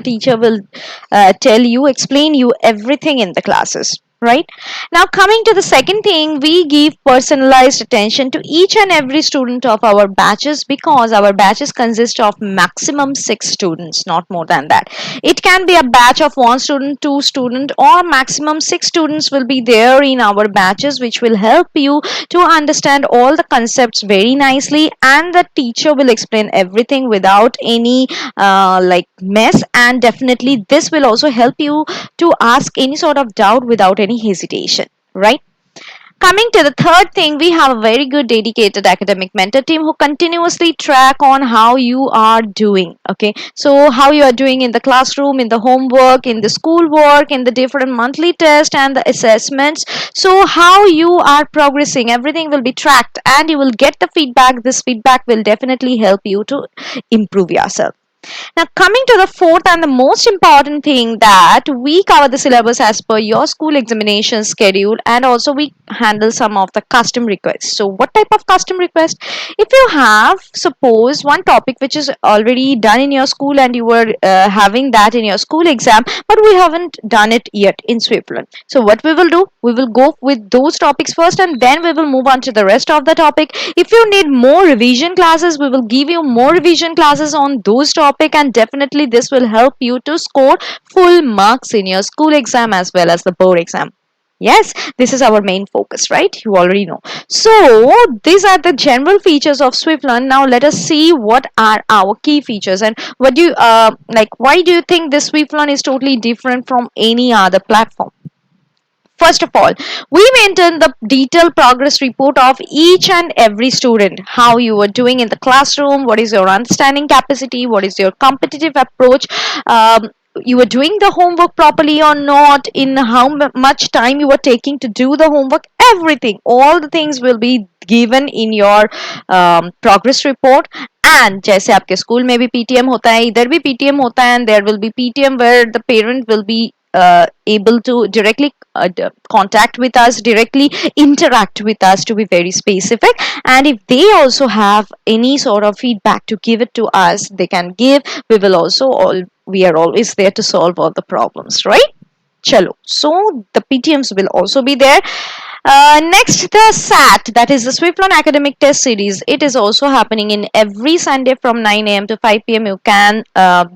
teacher will tell you, explain you everything in the classes. Right now, coming to the second thing, we give personalized attention to each and every student of our batches, because our batches consist of maximum 6 students, not more than that. It can be a batch of 1 student, 2 student, or maximum 6 students will be there in our batches, which will help you to understand all the concepts very nicely, and the teacher will explain everything without any like mess. And definitely this will also help you to ask any sort of doubt without any hesitation, right? Coming to the third thing, we have a very good dedicated academic mentor team who continuously track on how you are doing. Okay, so how you are doing in the classroom, in the homework, in the schoolwork, in the different monthly tests and the assessments. So how you are progressing, everything will be tracked and you will get the feedback. This feedback will definitely help you to improve yourself. Now, coming to the fourth and the most important thing, that we cover the syllabus as per your school examination schedule, and also we handle some of the custom requests. So what type of custom request? If you have, suppose, one topic which is already done in your school and you were having that in your school exam, but we haven't done it yet in Swiflearn. So what we will do, we will go with those topics first and then we will move on to the rest of the topic. If you need more revision classes, we will give you more revision classes on those topics, and definitely this will help you to score full marks in your school exam as well as the board exam. Yes, this is our main focus, right? You already know. So these are the general features of Swiflearn. Now let us see what are our key features, and what do you why do you think this Swiflearn is totally different from any other platform? First of all, we maintain the detailed progress report of each and every student. How you are doing in the classroom, what is your understanding capacity, what is your competitive approach, you are doing the homework properly or not, in how much time you are taking to do the homework, everything, all the things will be given in your progress report. And जैसे आपके school में भी PTM होता है, इधर भी PTM होता है, and there will be PTM where the parent will be able to directly contact with us, directly interact with us, to be very specific. And if they also have any sort of feedback to give it to us, they can give. We are always there to solve all the problems, right? Chalo. So the PTMs will also be there. Next, the SAT, that is the Swiflearn Academic Test Series. It is also happening in every Sunday from 9 a.m. to 5 p.m. You can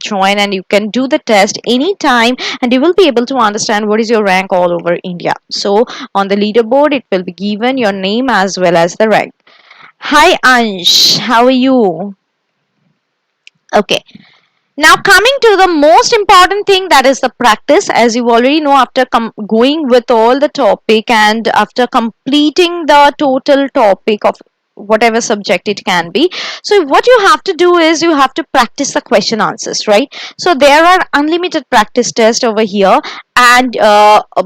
join and you can do the test anytime, and you will be able to understand what is your rank all over India. So on the leaderboard, it will be given your name as well as the rank. Hi Ansh, how are you? Okay. Now coming to the most important thing, that is the practice. As you already know, after going with all the topic and after completing the total topic of whatever subject it can be, so what you have to do is you have to practice the question answers, right? So there are unlimited practice tests over here, and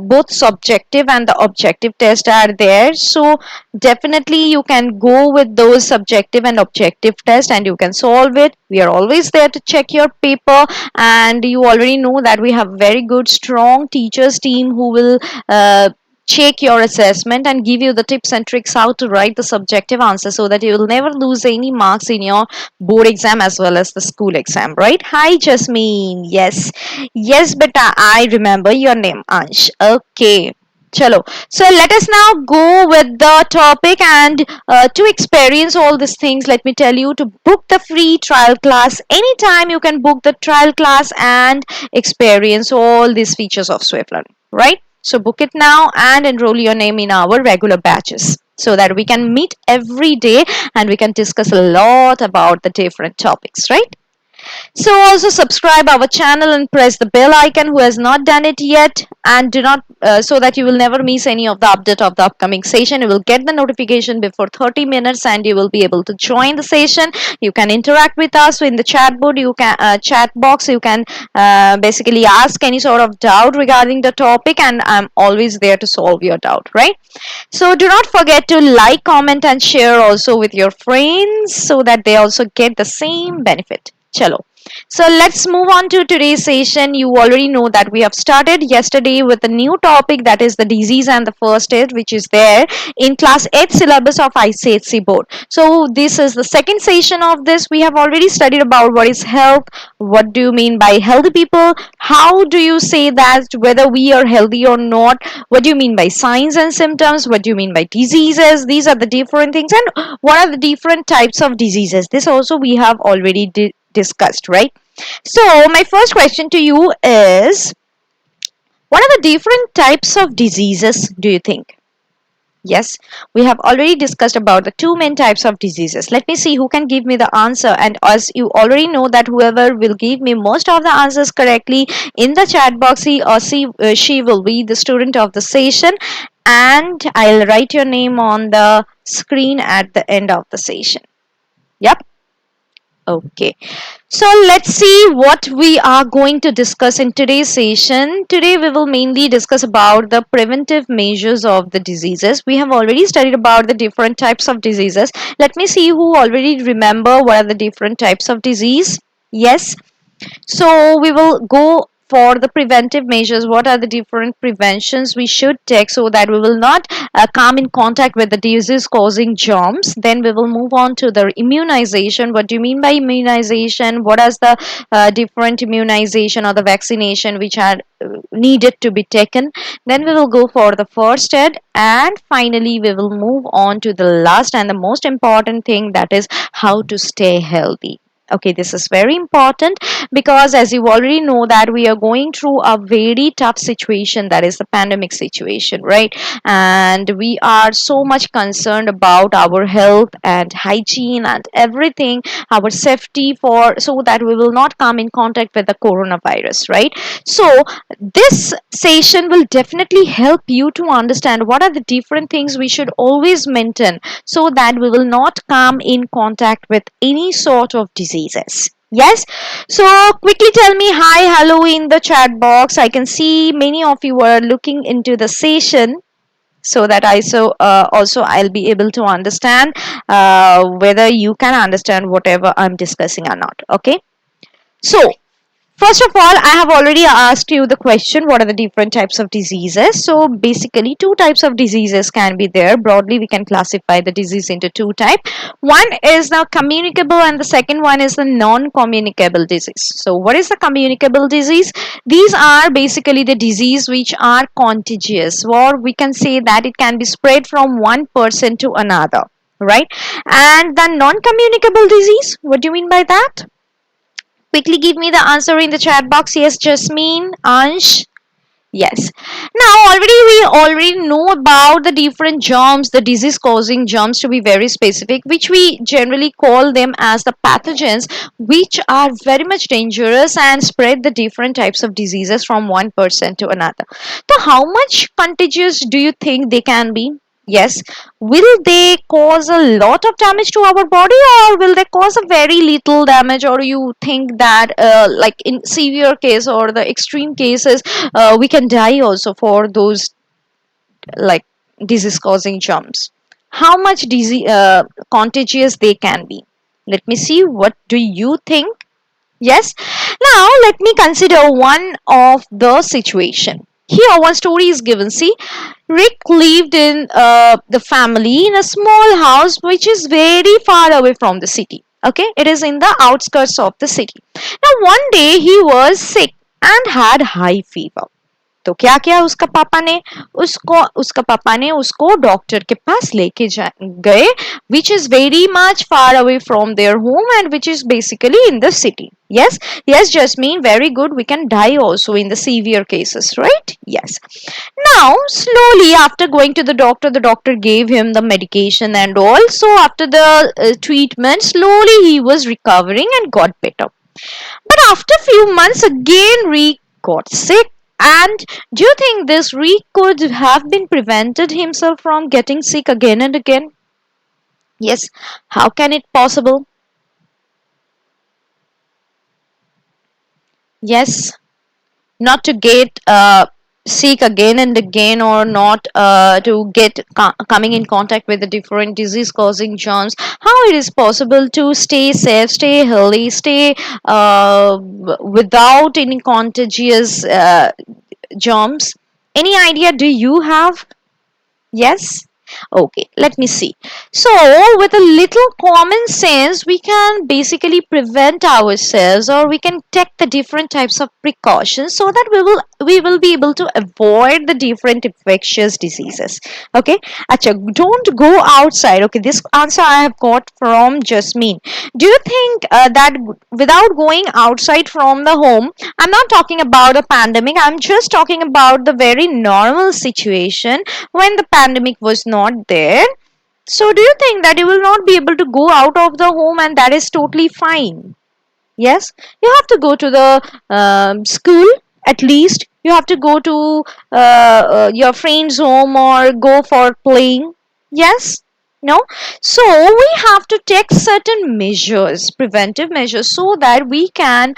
both subjective and the objective tests are there. So definitely you can go with those subjective and objective tests and you can solve it. We are always there to check your paper, and you already know that we have very good strong teachers team who will check your assessment and give you the tips and tricks how to write the subjective answer, so that you will never lose any marks in your board exam as well as the school exam, right? Hi Jasmine. Yes beta, I remember your name, Ansh. Okay, chalo. So let us now go with the topic, and to experience all these things, let me tell you to book the free trial class. Anytime you can book the trial class and experience all these features of Swiflearn, right? So book it now and enroll your name in our regular batches, so that we can meet every day and we can discuss a lot about the different topics, right? So also subscribe our channel and press the bell icon who has not done it yet, and do not so that you will never miss any of the update of the upcoming session. You will get the notification before 30 minutes and you will be able to join the session. You can interact with us in the chat board, you can chat box, you can basically ask any sort of doubt regarding the topic, and I'm always there to solve your doubt, right? So do not forget to like, comment and share also with your friends, so that they also get the same benefit. Chalo. So let's move on to today's session. You already know that we have started yesterday with a new topic, that is the disease and the first aid, which is there in class 8 syllabus of ICSE board. So this is the second session of this. We have already studied about what is health, what do you mean by healthy people, how do you say that whether we are healthy or not, what do you mean by signs and symptoms, what do you mean by diseases, these are the different things, and what are the different types of diseases. This also we have already discussed, right? So my first question to you is, what are the different types of diseases do you think? Yes, we have already discussed about the two main types of diseases. Let me see who can give me the answer, and as you already know that whoever will give me most of the answers correctly in the chat box, she will be the student of the session, and I'll write your name on the screen at the end of the session. Yep. Okay, so let's see what we are going to discuss in today's session. Today we will mainly discuss about the preventive measures of the diseases. We have already studied about the different types of diseases. Let me see who already remember what are the different types of disease. Yes. So we will go for the preventive measures. What are the different preventions we should take so that we will not come in contact with the disease causing germs. Then we will move on to the immunization. What do you mean by immunization? What is the different immunization or the vaccination which are needed to be taken? Then we will go for the first aid, and finally we will move on to the last and the most important thing, that is how to stay healthy. Okay, this is very important because as you already know that we are going through a very tough situation, that is the pandemic situation, right? And we are so much concerned about our health and hygiene and everything, our safety, for so that we will not come in contact with the coronavirus, right? So this session will definitely help you to understand what are the different things we should always maintain so that we will not come in contact with any sort of diseases. Yes, so quickly tell me hi, hello in the chat box. I can see many of you are looking into the session, so that also I'll be able to understand whether you can understand whatever I'm discussing or not. Okay, so first of all, I have already asked you the question, what are the different types of diseases? So basically two types of diseases can be there. Broadly, we can classify the disease into two types. One is the communicable and the second one is the non-communicable disease. So what is the communicable disease? These are basically the disease which are contagious, or we can say that it can be spread from one person to another, right? And the non-communicable disease, what do you mean by that? Quickly give me the answer in the chat box. Yes, Jasmine, Ansh. Yes. Now we already know about the different germs, the disease causing germs, to be very specific, which we generally call them as the pathogens, which are very much dangerous and spread the different types of diseases from one person to another. So how much contagious do you think they can be? Yes. Will they cause a lot of damage to our body, or will they cause a very little damage? Or you think that like in severe case or the extreme cases, we can die also for those like disease causing germs? How much disease contagious they can be? Let me see, what do you think? Yes. Now let me consider one of the situation. Here one story is given. See, Rick lived in the family in a small house which is very far away from the city. Okay, it is in the outskirts of the city. Now one day he was sick and had high fever. तो क्या किया उसका पापा ने उसको doctor के पास लेके गए, which is very much far away from their home and which is basically in the city. Yes, yes, Jasmine, very good. We can die also in the severe cases, right? Yes. Now, slowly after going to the doctor gave him the medication, and also after the treatment, slowly he was recovering and got better. But after few months again, Rick got sick. And do you think this Rick could have been prevented himself from getting sick again and again? Yes. How can it possible? Yes. Not to get seek again and again, or not to get coming in contact with the different disease causing germs, how it is possible to stay safe, stay healthy, stay without any contagious germs? Any idea do you have? Yes? Okay, let me see. So, with a little common sense, we can basically prevent ourselves, or we can take the different types of precautions so that we will be able to avoid the different infectious diseases. Okay? Acha, don't go outside. Okay, this answer I have got from Jasmine. Do you think that without going outside from the home, I'm not talking about a pandemic, I'm just talking about the very normal situation when the pandemic was not there. So, do you think that you will not be able to go out of the home and that is totally fine? Yes, you have to go to the school at least. You have to go to your friend's home or go for playing. Yes, no. So we have to take certain measures, preventive measures, so that we can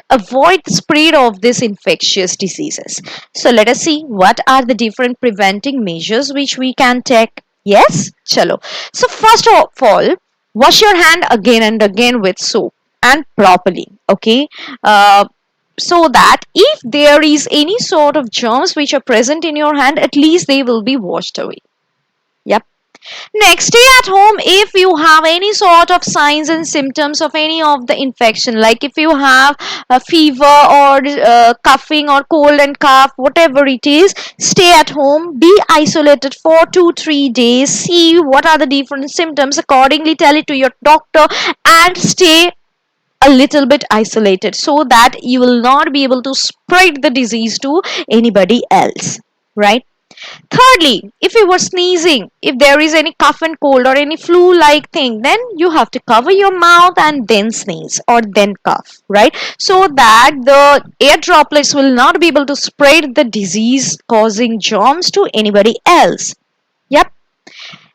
avoid the spread of these infectious diseases. So let us see what are the different preventing measures which we can take. Yes, chalo. So first of all, wash your hand again and again with soap and properly. Okay. So that if there is any sort of germs which are present in your hand, at least they will be washed away. Yep. Next, stay at home if you have any sort of signs and symptoms of any of the infection, like if you have a fever or coughing or cold and cough, whatever it is, stay at home, be isolated for 2-3 days, see what are the different symptoms, accordingly tell it to your doctor, and stay a little bit isolated so that you will not be able to spread the disease to anybody else, right? Thirdly, if you were sneezing, if there is any cough and cold or any flu like thing, then you have to cover your mouth and then sneeze or then cough, right? So that the air droplets will not be able to spread the disease causing germs to anybody else. Yep.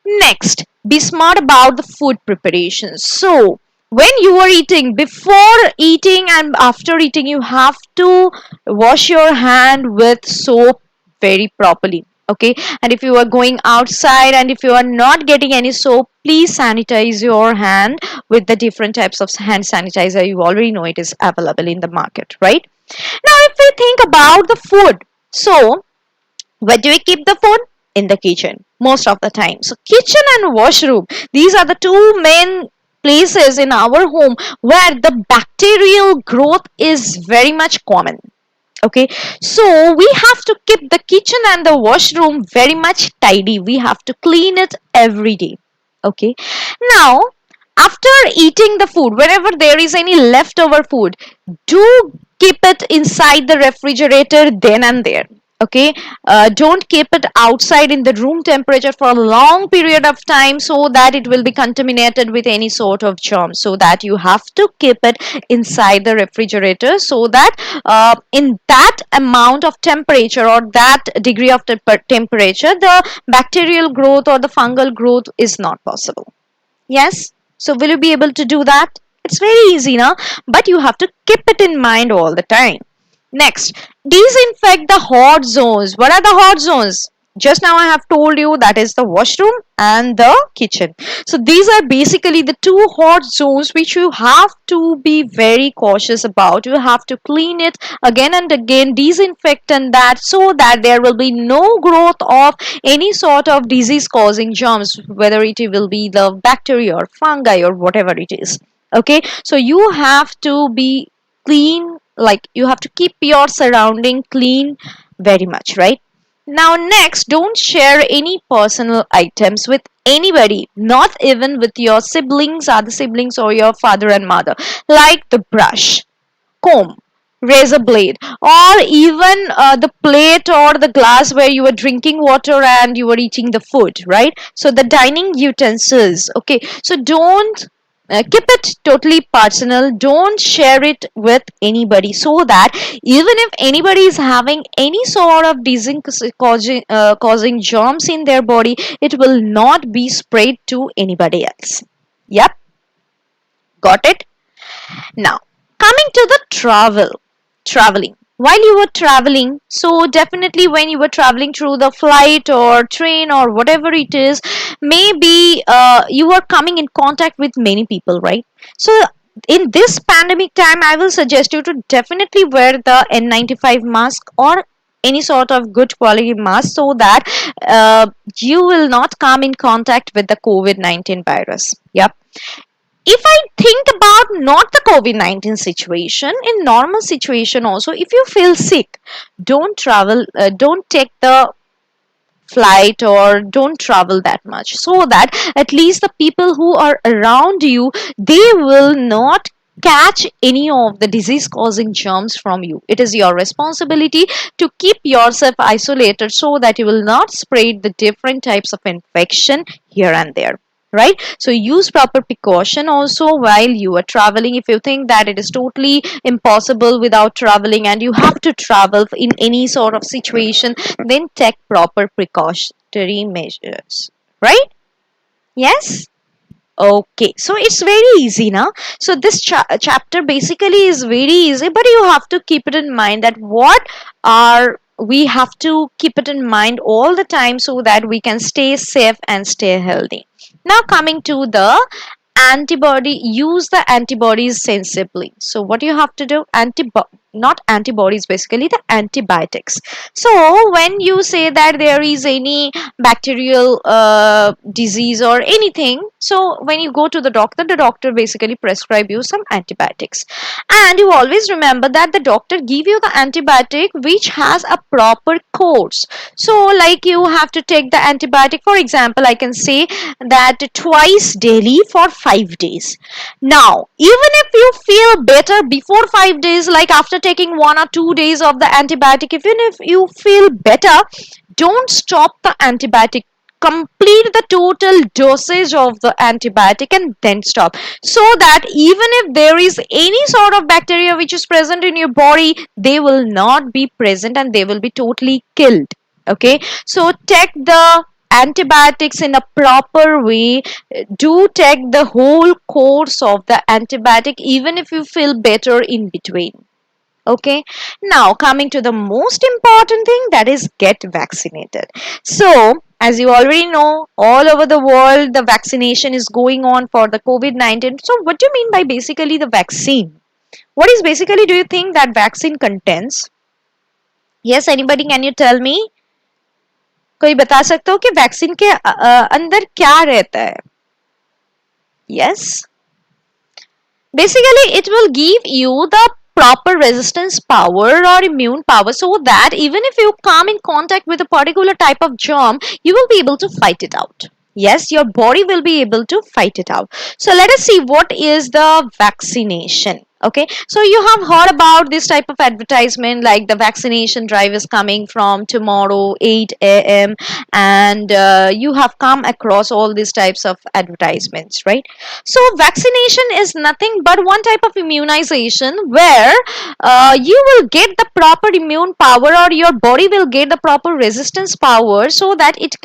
Next, be smart about the food preparation. So, when you are eating, before eating and after eating, you have to wash your hand with soap very properly. Okay, and if you are going outside and if you are not getting any soap, please sanitize your hand with the different types of hand sanitizer. You already know it is available in the market, right? Now, if we think about the food, so where do we keep the food? In the kitchen, most of the time. So kitchen and washroom, these are the two main places in our home where the bacterial growth is very much common. Okay, so we have to keep the kitchen and the washroom very much tidy. We have to clean it every day. Okay, now after eating the food, whenever there is any leftover food, do keep it inside the refrigerator then and there. Okay, don't keep it outside in the room temperature for a long period of time, so that it will be contaminated with any sort of germ. So that you have to keep it inside the refrigerator, so that in that amount of temperature or that degree of temperature, the bacterial growth or the fungal growth is not possible. Yes. So will you be able to do that? It's very easy now, but you have to keep it in mind all the time. Next, disinfect the hot zones. What are the hot zones? Just now I have told you that is the washroom and the kitchen. So these are basically the two hot zones which you have to be very cautious about. You have to clean it again and again, disinfect and that, so that there will be no growth of any sort of disease causing germs, whether it will be the bacteria or fungi or whatever it is. Okay, so you have to be clean, like you have to keep your surrounding clean very much, right? Now next, don't share any personal items with anybody, not even with your siblings, other siblings, or your father and mother, like the brush, comb, razor blade, or even the plate or the glass where you were drinking water and you were eating the food, right? So the dining utensils. Okay, so don't keep it totally personal. Don't share it with anybody, so that even if anybody is having any sort of disease causing germs in their body, it will not be spread to anybody else. Yep, got it. Now, coming to the traveling. while you were traveling. So definitely when you were traveling through the flight or train or whatever it is, maybe you are coming in contact with many people, right? So in this pandemic time, I will suggest you to definitely wear the N95 mask or any sort of good quality mask, so that uh, you will not come in contact with the COVID-19 virus. Yep. If I think about not the COVID-19 situation, in normal situation also, if you feel sick, don't travel, don't take the flight or don't travel that much, so that at least the people who are around you, they will not catch any of the disease causing germs from you. It is your responsibility to keep yourself isolated so that you will not spread the different types of infection here and there, right? So use proper precaution also while you are traveling. If you think that it is totally impossible without traveling and you have to travel in any sort of situation, then take proper precautionary measures, right? Yes. Okay, so it's very easy now. So this chapter basically is very easy, but you have to keep it in mind that what are we have to keep it in mind all the time so that we can stay safe and stay healthy. Now coming to the antibody, use the antibodies sensibly. So what you have to do, not antibodies, basically the antibiotics. So when you say that there is any bacterial disease or anything, so when you go to the doctor basically prescribe you some antibiotics, and you always remember that the doctor give you the antibiotic which has a proper course. So like you have to take the antibiotic, for example, I can say that twice daily for 5 days. Now even if you feel better before 5 days, like after taking 1 or 2 days of the antibiotic, even if you feel better, don't stop the antibiotic. Complete the total dosage of the antibiotic and then stop, so that even if there is any sort of bacteria which is present in your body, they will not be present and they will be totally killed. Okay, so take the antibiotics in a proper way. Do take the whole course of the antibiotic even if you feel better in between. Okay, now coming to the most important thing, that is get vaccinated. So as you already know, all over the world the vaccination is going on for the COVID-19. So what do you mean by basically the vaccine? What is basically, do you think that vaccine contains? Yes, anybody, can you tell me? कोई बता सकते हो कि vaccine के अंदर क्या रहता है? Yes, basically it will give you the proper resistance power or immune power, so that even if you come in contact with a particular type of germ, you will be able to fight it out. Yes, your body will be able to fight it out. So let us see what is the vaccination. Okay, so you have heard about this type of advertisement, like the vaccination drive is coming from tomorrow 8 a.m. and you have come across all these types of advertisements, right? So vaccination is nothing but one type of immunization where you will get the proper immune power, or your body will get the proper resistance power, so that it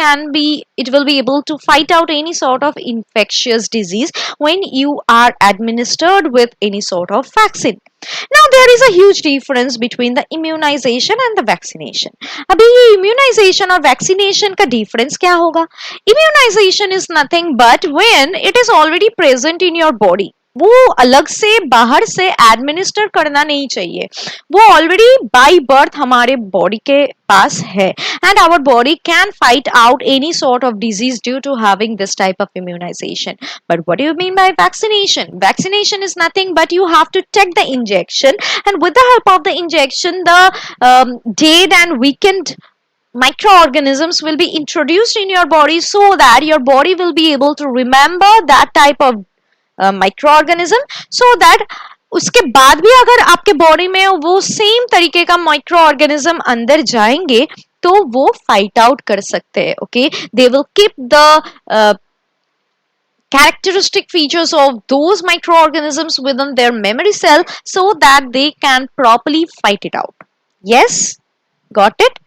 will be able to fight out any sort of infectious disease when you are administered with any sort of vaccine. Now there is a huge difference between the immunization and the vaccination. अभी ये immunization और vaccination का difference क्या होगा? Immunization is nothing but when it is already present in your body. वो अलग से बाहर से एडमिनिस्टर करना नहीं चाहिए, वो ऑलरेडी बाय बर्थ हमारे बॉडी के पास है, and our body can fight out any sort of disease due to having this type of immunisation. But what do you mean by vaccination? Vaccination is nothing but you have to take the injection, and with the help of the injection, the dead and weakened microorganisms will be introduced in your body, so that your body will be able to remember that type of microorganism, so that उसके बाद भी अगर आपके body में वो same तरीके का micro organism अंदर जाएंगे तो वो फाइट आउट कर सकते हैं. Okay, they will keep the characteristic features of those microorganisms within their memory cell, so that they can properly fight it out. Yes, got it?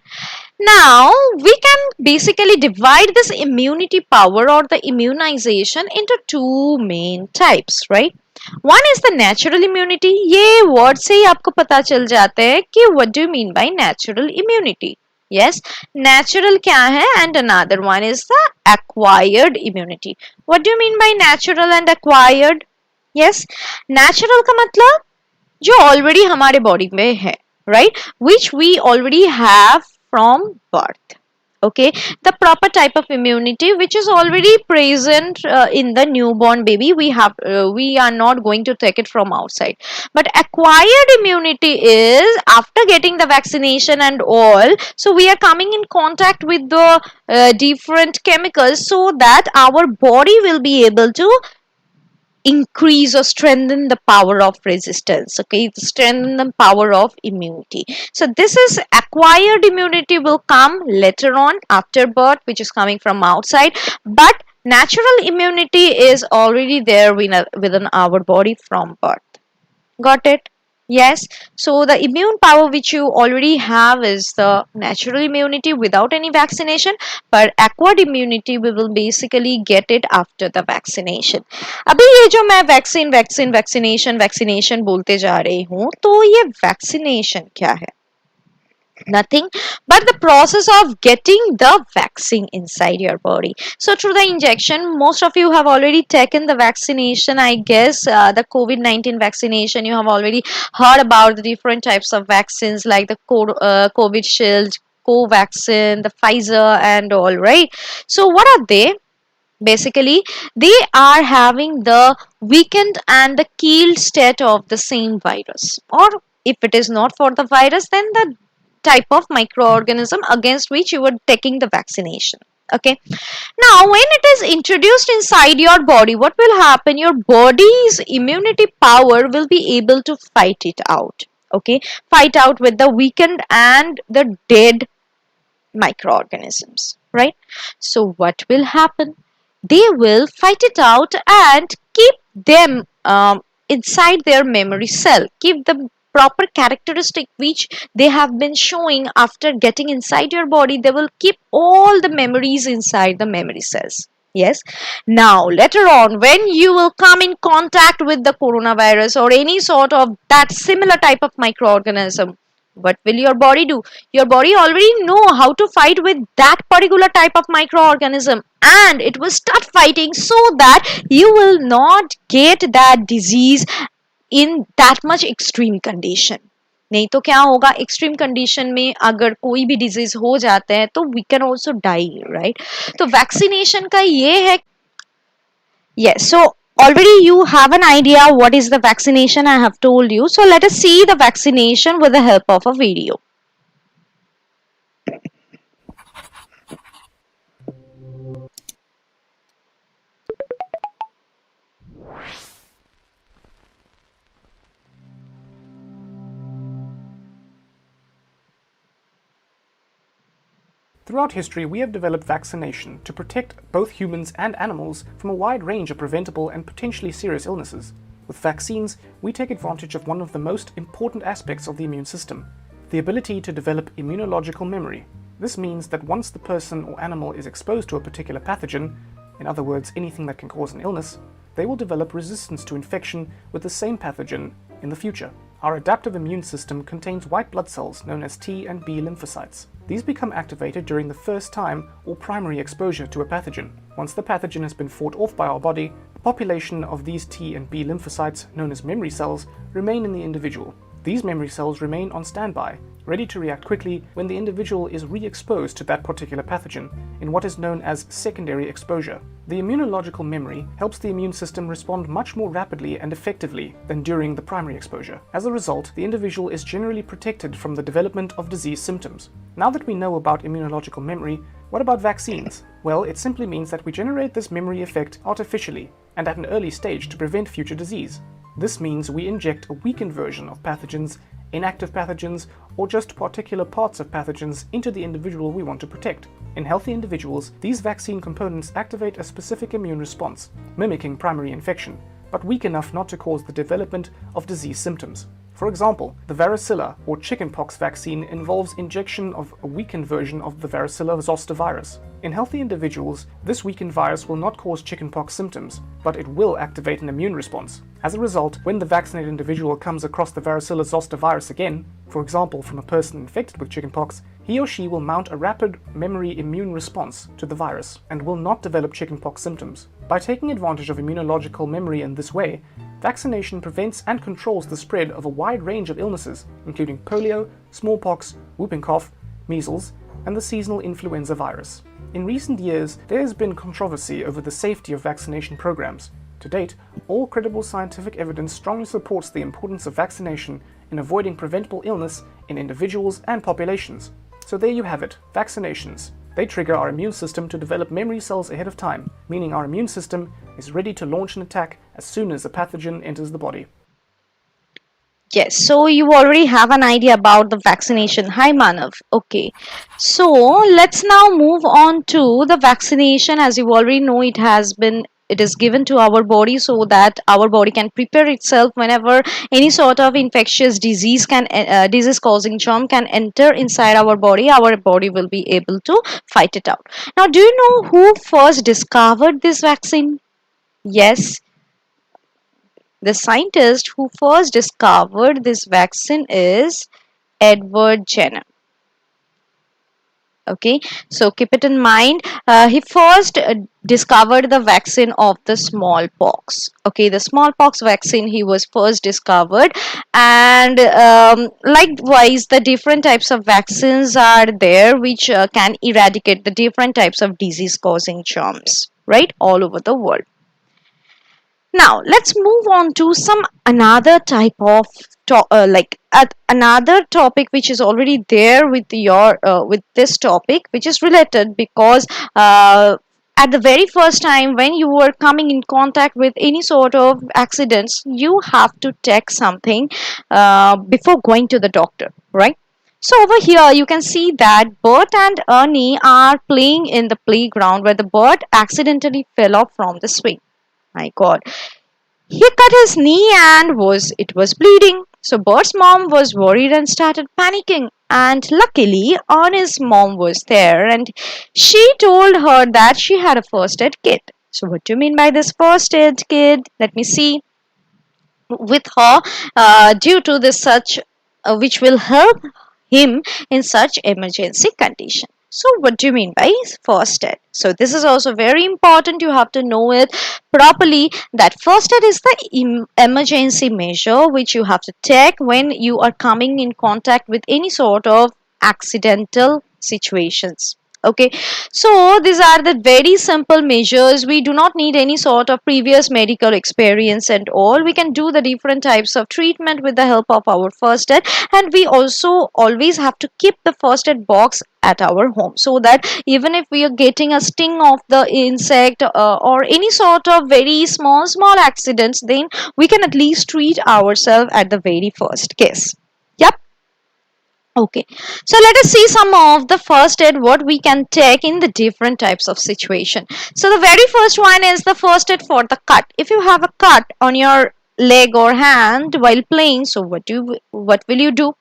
Now we can basically divide this immunity power or the immunization into two main types, right? One is the natural immunity. ये word से ही आपको पता चल जाता है कि what do you mean by natural immunity? Yes, natural क्या है? And another one is the acquired immunity. What do you mean by natural and acquired? Yes, natural का मतलब जो already हमारे body में है, right? Which we already have from birth. Okay, the proper type of immunity which is already present in the newborn baby, we are not going to take it from outside. But acquired immunity is after getting the vaccination and all, so we are coming in contact with the different chemicals so that our body will be able to increase or strengthen the power of resistance, okay, strengthen the power of immunity. So this is acquired immunity will come later on after birth, which is coming from outside, but natural immunity is already there within our body from birth. Got it? Yes. So the immune power which you already have is the natural immunity without any vaccination, but acquired immunity we will basically get it after the vaccination. अभी ये जो मैं vaccination बोलते जा रही हूँ, तो ये vaccination क्या है? Nothing but the process of getting the vaccine inside your body. So through the injection, most of you have already taken the vaccination, I guess. The COVID-19 vaccination, you have already heard about the different types of vaccines like the COVID Shield, Covaxin, the Pfizer and all, right? So what are they? Basically, they are having the weakened and the killed state of the same virus, or if it is not for the virus, then the type of microorganism against which you were taking the vaccination. Okay, now when it is introduced inside your body, what will happen? Your body's immunity power will be able to fight it out. Okay, fight out with the weakened and the dead microorganisms, right? So what will happen? They will fight it out and keep them inside their memory cell, keep the proper characteristic which they have been showing after getting inside your body. They will keep all the memories inside the memory cells. Yes. Now later on, when you will come in contact with the coronavirus or any sort of that similar type of microorganism, what will your body do? Your body already know how to fight with that particular type of microorganism, and it will start fighting so that you will not get that disease in that much extreme condition. नहीं तो क्या होगा, extreme condition में अगर कोई भी disease हो जाता है तो we can also die, right? तो वैक्सीनेशन का ये है. Yes, so already you have an idea what is the vaccination I have told you. So let us see the vaccination with the help of a video. Throughout history, we have developed vaccination to protect both humans and animals from a wide range of preventable and potentially serious illnesses. With vaccines, we take advantage of one of the most important aspects of the immune system, the ability to develop immunological memory. This means that once the person or animal is exposed to a particular pathogen, in other words, anything that can cause an illness, they will develop resistance to infection with the same pathogen in the future. Our adaptive immune system contains white blood cells known as T and B lymphocytes. These become activated during the first time or primary exposure to a pathogen. Once the pathogen has been fought off by our body, a population of these T and B lymphocytes, known as memory cells, remain in the individual. These memory cells remain on standby, ready to react quickly when the individual is re-exposed to that particular pathogen in what is known as secondary exposure. The immunological memory helps the immune system respond much more rapidly and effectively than during the primary exposure. As a result, the individual is generally protected from the development of disease symptoms. Now that we know about immunological memory, what about vaccines? Well, it simply means that we generate this memory effect artificially and at an early stage to prevent future disease. This means we inject a weakened version of pathogens, inactive pathogens, or just particular parts of pathogens into the individual we want to protect. In healthy individuals, these vaccine components activate a specific immune response, mimicking primary infection, but weak enough not to cause the development of disease symptoms. For example, the varicella or chickenpox vaccine involves injection of a weakened version of the varicella zoster virus. In healthy individuals, this weakened virus will not cause chickenpox symptoms, but it will activate an immune response. As a result, when the vaccinated individual comes across the varicella zoster virus again, for example from a person infected with chickenpox, he or she will mount a rapid memory immune response to the virus and will not develop chickenpox symptoms. By taking advantage of immunological memory in this way, vaccination prevents and controls the spread of a wide range of illnesses, including polio, smallpox, whooping cough, measles, and the seasonal influenza virus. In recent years, there has been controversy over the safety of vaccination programs. To date, all credible scientific evidence strongly supports the importance of vaccination in avoiding preventable illness in individuals and populations. So there you have it, vaccinations. They trigger our immune system to develop memory cells ahead of time, meaning our immune system is ready to launch an attack as soon as a pathogen enters the body. Yes, so you already have an idea about the vaccination. Hi, Manav. Okay, so let's now move on to the vaccination. As you already know, it is given to our body so that our body can prepare itself whenever any sort of infectious disease causing germ can enter inside our body will be able to fight it out. Now, do you know who first discovered this vaccine? Yes, the scientist who first discovered this vaccine is Edward Jenner. Okay, so keep it in mind. He first discovered the vaccine of the smallpox. Okay, the smallpox vaccine he was first discovered, and likewise, the different types of vaccines are there which can eradicate the different types of disease-causing germs, right, all over the world. Now let's move on to some another type of another topic which is already there with with this topic, which is related because at the very first time when you were coming in contact with any sort of accidents, you have to take something before going to the doctor, right? So over here you can see that Bert and Ernie are playing in the playground where the Bert accidentally fell off from the swing. My God. He cut his knee and it was bleeding. So Bert's mom was worried and started panicking. And luckily, Ernie's mom was there and she told her that she had a first aid kit. So what do you mean by this first aid kit? Let me see. With her, due to this such, which will help him in such emergency condition. So what do you mean by first aid? So this is also very important. You have to know it properly that first aid is the emergency measure which you have to take when you are coming in contact with any sort of accidental situations. Okay, so these are the very simple measures. We do not need any sort of previous medical experience and all. We can do the different types of treatment with the help of our first aid, and we also always have to keep the first aid box at our home so that even if we are getting a sting of the insect or any sort of very small accidents, then we can at least treat ourselves at the very first case. Yep. Okay, so let us see some of the first aid what we can take in the different types of situation. So the very first one is the first aid for the cut. If you have a cut on your leg or hand while playing, so what will you do?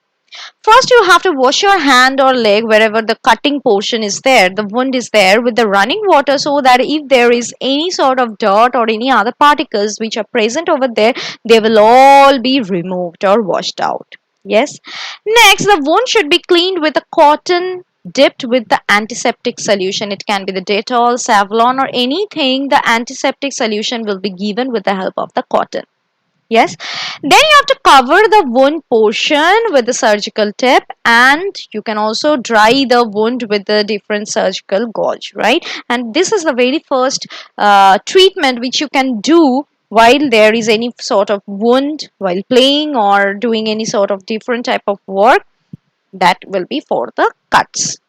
First, you have to wash your hand or leg wherever the cutting portion is there, the wound is there, with the running water so that if there is any sort of dirt or any other particles which are present over there, they will all be removed or washed out. Yes. Next, the wound should be cleaned with a cotton dipped with the antiseptic solution. It can be the Dettol, Savlon or anything. The antiseptic solution will be given with the help of the cotton. Yes. Then you have to cover the wound portion with the surgical tape, and you can also dry the wound with the different surgical gauze, right? And this is the very first treatment which you can do while there is any sort of wound while playing or doing any sort of different type of work. That will be for the cuts.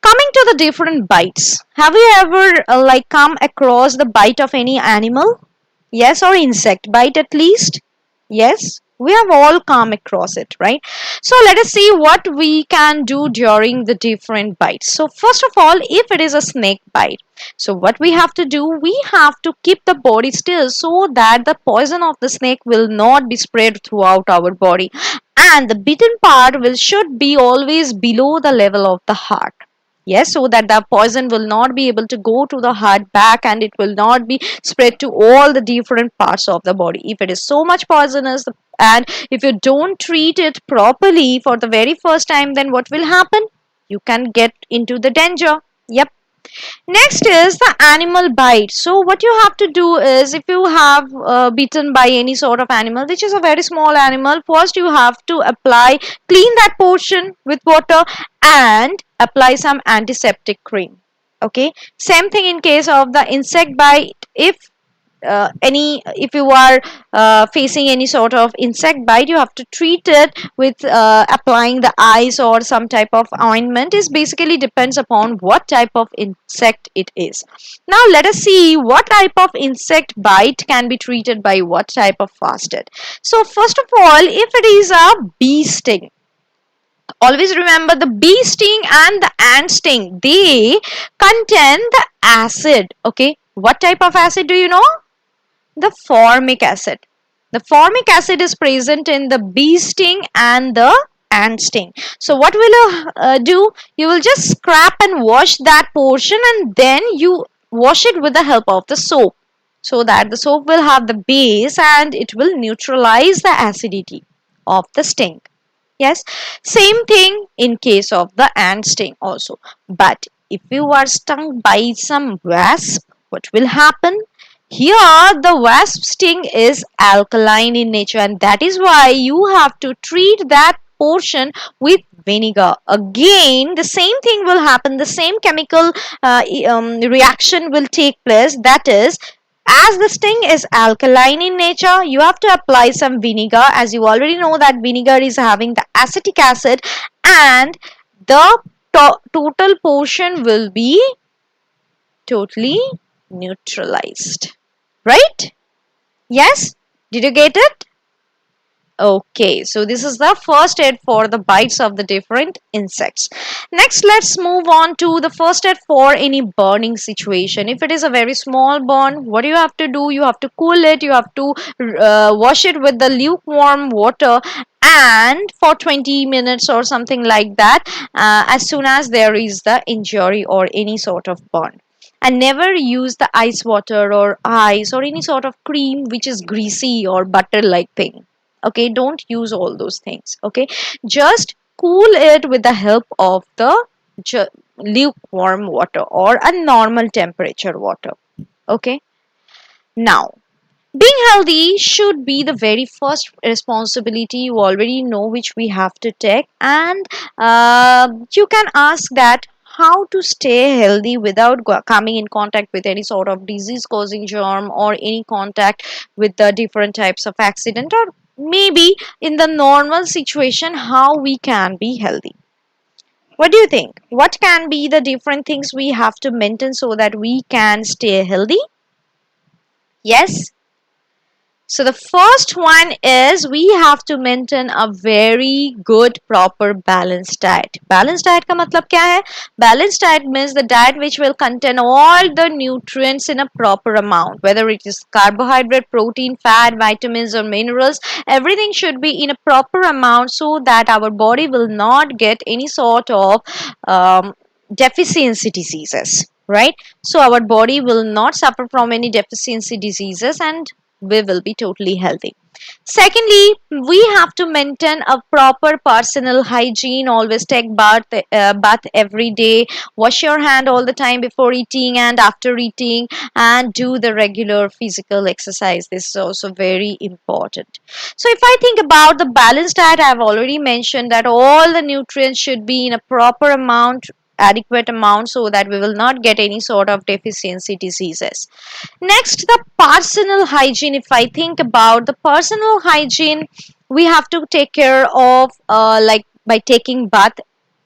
Coming to the different bites, have you ever come across the bite of any animal? Yes, or insect bite at least? Yes, we have all come across it, right? So let us see what we can do during the different bites. So first of all, if it is a snake bite, so what we have to do, we have to keep the body still so that the poison of the snake will not be spread throughout our body, and the bitten part should be always below the level of the heart. Yes, so that the poison will not be able to go to the heart back and it will not be spread to all the different parts of the body. If it is so much poisonous and if you don't treat it properly for the very first time, then what will happen? You can get into the danger. Yep. Next is the animal bite. So what you have to do is, if you have bitten by any sort of animal, which is a very small animal, first you have to clean that portion with water and apply some antiseptic cream. Okay. Same thing in case of the insect bite. If you are facing any sort of insect bite, you have to treat it with applying the ice or some type of ointment. Is basically depends upon what type of insect it is. Now let us see what type of insect bite can be treated by what type of fast aid. So first of all, if it is a bee sting, always remember the bee sting and the ant sting, they contain the acid. Okay, what type of acid do you know? The formic acid. The formic acid is present in the bee sting and the ant sting. So what will you do? You will just scrap and wash that portion, and then you wash it with the help of the soap, so that the soap will have the base and it will neutralize the acidity of the sting. Yes, same thing in case of the ant sting also. But if you are stung by some wasp, what will happen? Here, the wasp sting is alkaline in nature, and that is why you have to treat that portion with vinegar. Again, the same thing will happen, the same chemical reaction will take place. That is, as the sting is alkaline in nature, you have to apply some vinegar, as you already know that vinegar is having the acetic acid, and the total portion will be totally neutralized. Right? Yes? Did you get it? Okay, so this is the first aid for the bites of the different insects. Next, let's move on to the first aid for any burning situation. If it is a very small burn, what do you have to do? You have to cool it, you have to wash it with the lukewarm water, and for 20 minutes or something like that, as soon as there is the injury or any sort of burn. And never use the ice water or ice or any sort of cream which is greasy or butter like thing. Okay, don't use all those things. Okay, just cool it with the help of the lukewarm water or a normal temperature water. Okay, now being healthy should be the very first responsibility, you already know, which we have to take. And you can ask that how to stay healthy without coming in contact with any sort of disease causing germ or any contact with the different types of accident, or maybe in the normal situation how we can be healthy. What do you think? What can be the different things we have to maintain so that we can stay healthy? Yes. So the first one is we have to maintain a very good proper balanced diet. Balanced diet का मतलब क्या है? Balanced diet means the diet which will contain all the nutrients in a proper amount, whether it is carbohydrate, protein, fat, vitamins or minerals. Everything should be in a proper amount so that our body will not get any sort of deficiency diseases, right? So our body will not suffer from any deficiency diseases and we will be totally healthy. Secondly, we have to maintain a proper personal hygiene. Always take bath every day. Wash your hand all the time before eating and after eating, and do the regular physical exercise. This is also very important. So if I think about the balanced diet, I have already mentioned that all the nutrients should be in a proper amount, adequate amount, so that we will not get any sort of deficiency diseases. Next, the personal hygiene. If I think about the personal hygiene, we have to take care of like by taking bath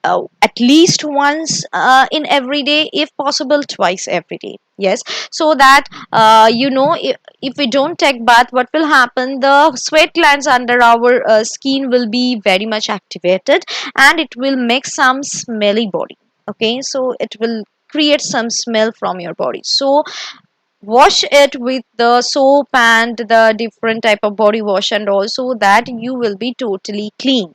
at least once in every day, if possible twice every day. Yes, so that if we don't take bath, what will happen? The sweat glands under our skin will be very much activated and it will make some smelly body. Okay, so it will create some smell from your body. So wash it with the soap and the different type of body wash, and also that you will be totally clean.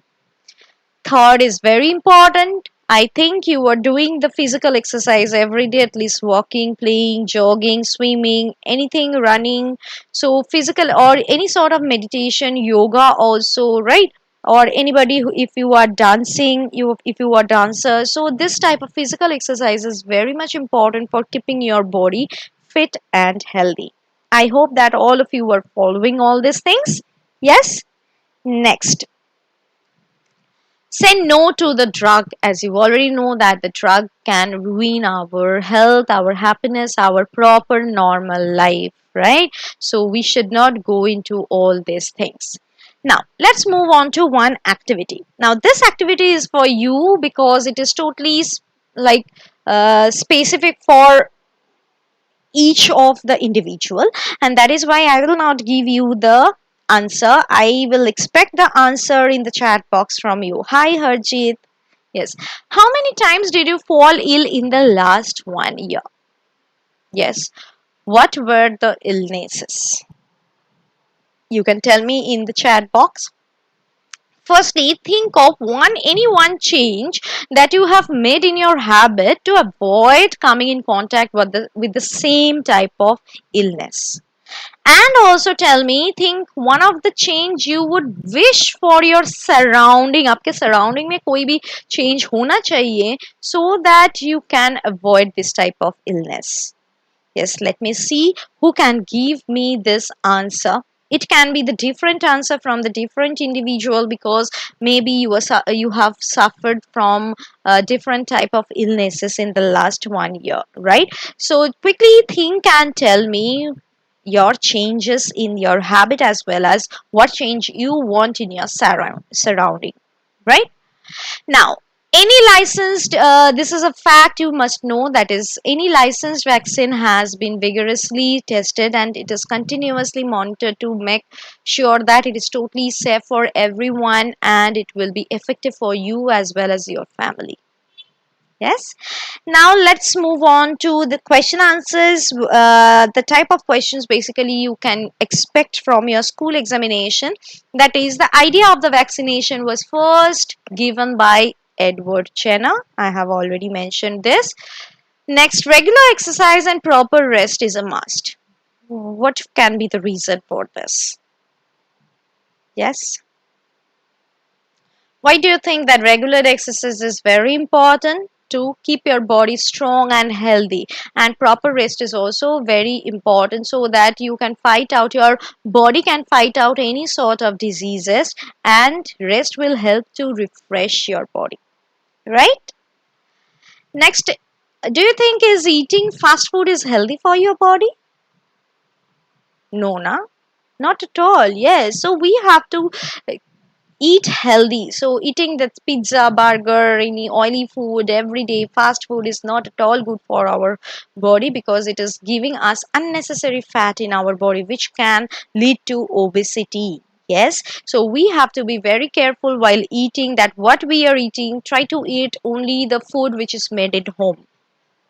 Third is very important. I think you are doing the physical exercise every day, at least walking, playing, jogging, swimming, anything, running. So, physical or any sort of meditation, yoga also, right? Or anybody who, if you are dancing, if you are dancer. So, this type of physical exercise is very much important for keeping your body fit and healthy. I hope that all of you are following all these things. Yes? Next, say no to the drug, as you already know that the drug can ruin our health, our happiness, our proper normal life, right? So we should not go into all these things. Now let's move on to one activity. Now this activity is for you because it is totally like specific for each of the individual, and that is why I will not give you the answer. I will expect the answer in the chat box from you. Hi Harjit. Yes. How many times did you fall ill in the last 1 year? Yes. What were the illnesses? You can tell me in the chat box. Firstly, think of one change that you have made in your habit to avoid coming in contact with the same type of illness. And also tell me, think one of the change you would wish for your surrounding. आपके surrounding में कोई भी change होना चाहिए so that you can avoid this type of illness. Yes, let me see who can give me this answer. It can be the different answer from the different individual because maybe you have suffered from different type of illnesses in the last 1 year, right? So quickly think and tell me your changes in your habit as well as what change you want in your surrounding, right? Now, any licensed, this is a fact you must know, that is, any licensed vaccine has been vigorously tested and it is continuously monitored to make sure that it is totally safe for everyone and it will be effective for you as well as your family. Yes. Now let's move on to the question answers. The type of questions basically you can expect from your school examination. That is, the idea of the vaccination was first given by Edward Jenner. I have already mentioned this. Next, regular exercise and proper rest is a must. What can be the reason for this? Yes. Why do you think that regular exercise is very important? To keep your body strong and healthy, and proper rest is also very important so that you can fight out, your body can fight out any sort of diseases, and rest will help to refresh your body, right? Next, do you think is eating fast food is healthy for your body? No, na? Not at all. Yes, so we have to eat healthy. So eating that pizza, burger, any oily food every day, fast food, is not at all good for our body because it is giving us unnecessary fat in our body which can lead to obesity. Yes, so we have to be very careful while eating, that what we are eating, try to eat only the food which is made at home.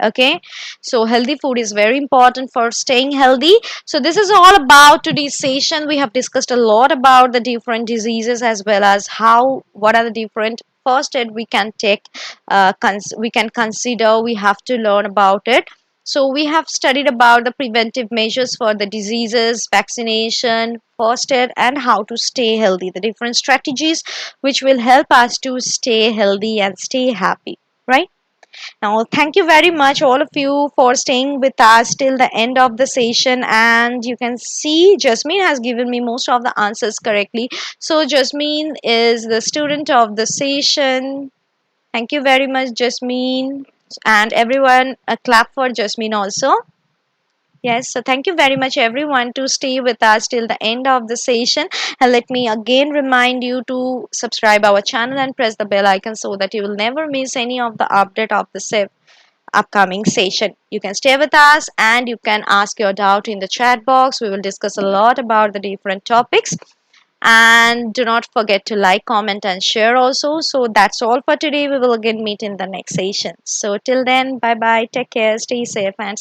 Okay, so healthy food is very important for staying healthy. So this is all about today's session. We have discussed a lot about the different diseases as well as what are the different first aid we can take, we can consider, we have to learn about it. So we have studied about the preventive measures for the diseases, vaccination, first aid, and how to stay healthy, the different strategies which will help us to stay healthy and stay happy, right? Now, thank you very much, all of you, for staying with us till the end of the session. And you can see Jasmine has given me most of the answers correctly. So, Jasmine is the student of the session. Thank you very much, Jasmine. And everyone, a clap for Jasmine also. Yes, so thank you very much everyone to stay with us till the end of the session. And let me again remind you to subscribe our channel and press the bell icon so that you will never miss any of the update of the upcoming session. You can stay with us and you can ask your doubt in the chat box. We will discuss a lot about the different topics. And do not forget to like, comment, and share also. So that's all for today. We will again meet in the next session. So till then, bye bye, take care, stay safe, and